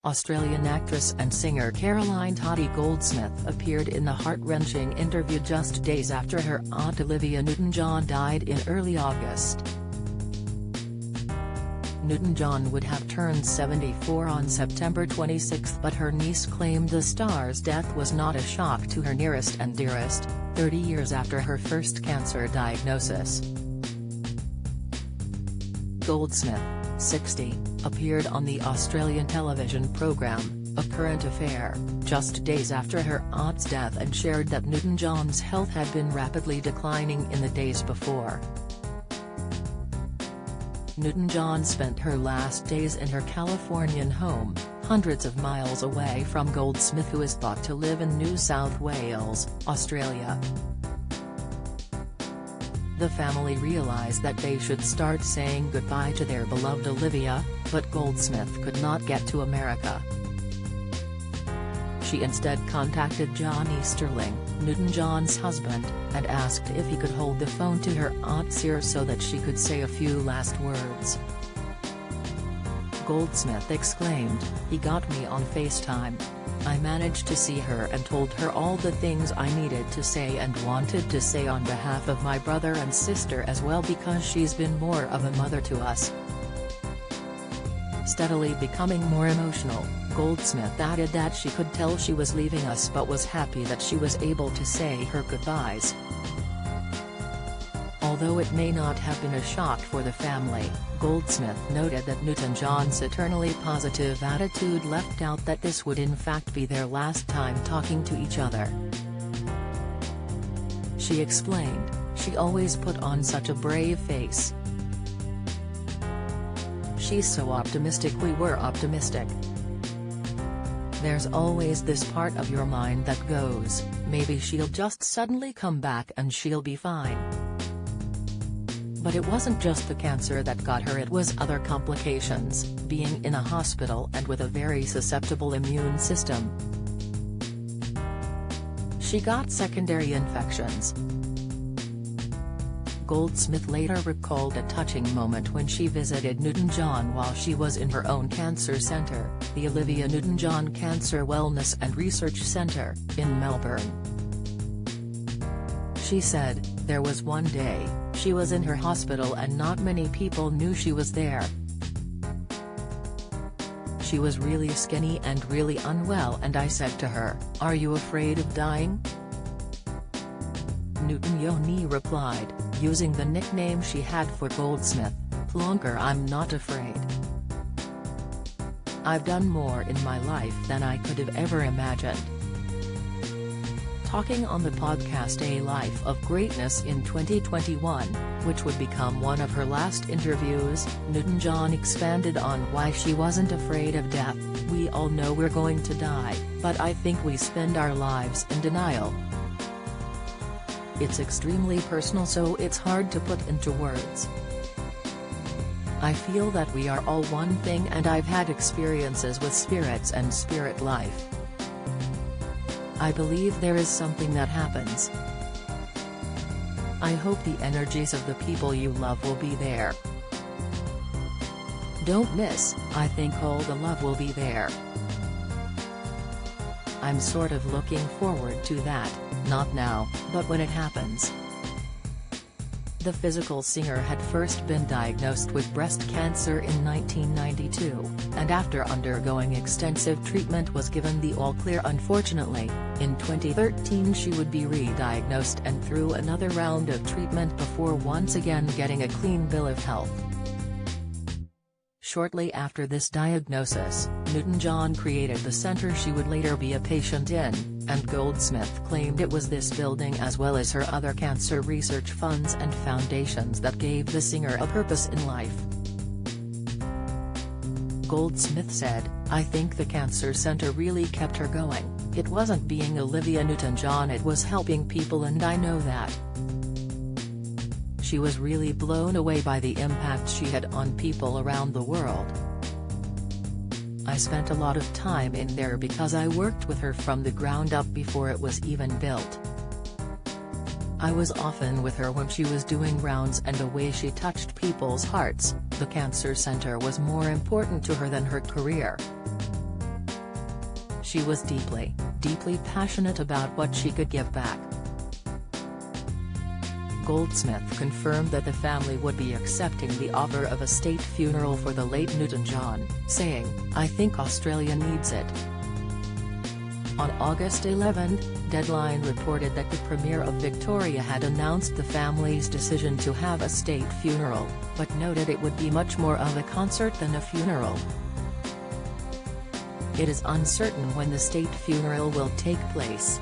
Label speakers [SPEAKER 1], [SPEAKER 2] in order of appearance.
[SPEAKER 1] Australian actress and singer Caroline Toddy Goldsmith appeared in a heart-wrenching interview just days after her aunt Olivia Newton-John died in early August. Newton-John would have turned 74 on September 26, but her niece claimed the star's death was not a shock to her nearest and dearest, 30 years after her first cancer diagnosis. Goldsmith, 60, appeared on the Australian television programme, A Current Affair, just days after her aunt's death and shared that Newton-John's health had been rapidly declining in the days before. Newton-John spent her last days in her Californian home, hundreds of miles away from Goldsmith, who is thought to live in New South Wales, Australia. The family realized that they should start saying goodbye to their beloved Olivia, but Goldsmith could not get to America. She instead contacted Johnny Sterling, Newton-John's husband, and asked if he could hold the phone to her aunt's ear so that she could say a few last words. Goldsmith exclaimed, "He got me on FaceTime. I managed to see her and told her all the things I needed to say and wanted to say on behalf of my brother and sister as well, because she's been more of a mother to us." Steadily becoming more emotional, Goldsmith added that she could tell she was leaving us but was happy that she was able to say her goodbyes. Although it may not have been a shock for the family, Goldsmith noted that Newton-John's eternally positive attitude left out that this would in fact be their last time talking to each other. She explained, "She always put on such a brave face. She's so optimistic, we were optimistic. There's always this part of your mind that goes, maybe she'll just suddenly come back and she'll be fine." But it wasn't just the cancer that got her, it was other complications, being in a hospital and with a very susceptible immune system. She got secondary infections. Goldsmith later recalled a touching moment when she visited Newton-John while she was in her own cancer centre, the Olivia Newton-John Cancer Wellness and Research Centre, in Melbourne. She said, "There was one day, she was in her hospital and not many people knew she was there. She was really skinny and really unwell, and I said to her, 'Are you afraid of dying?' Newton-John replied, using the nickname she had for Goldsmith, 'Plonker, I'm not afraid. I've done more in my life than I could have ever imagined.'" Talking on the podcast A Life of Greatness in 2021, which would become one of her last interviews, Newton-John expanded on why she wasn't afraid of death. "We all know we're going to die, but I think we spend our lives in denial. It's extremely personal, so it's hard to put into words. I feel that we are all one thing, and I've had experiences with spirits and spirit life. I believe there is something that happens. I hope the energies of the people you love will be there. Don't miss, I think all the love will be there. I'm sort of looking forward to that, not now, but when it happens." The physical singer had first been diagnosed with breast cancer in 1992, and after undergoing extensive treatment was given the all-clear. Unfortunately, in 2013 she would be re-diagnosed and through another round of treatment before once again getting a clean bill of health. Shortly after this diagnosis, Newton-John created the center she would later be a patient in, and Goldsmith claimed it was this building as well as her other cancer research funds and foundations that gave the singer a purpose in life. Goldsmith said, "I think the cancer center really kept her going. It wasn't being Olivia Newton-John, it was helping people, and I know that." She was really blown away by the impact she had on people around the world. "I spent a lot of time in there because I worked with her from the ground up before it was even built. I was often with her when she was doing rounds, and the way she touched people's hearts, the cancer center was more important to her than her career. She was deeply, deeply passionate about what she could give back. Goldsmith confirmed that the family would be accepting the offer of a state funeral for the late Newton-John, saying, "I think Australia needs it." On August 11, Deadline reported that the Premier of Victoria had announced the family's decision to have a state funeral, but noted it would be much more of a concert than a funeral. It is uncertain when the state funeral will take place.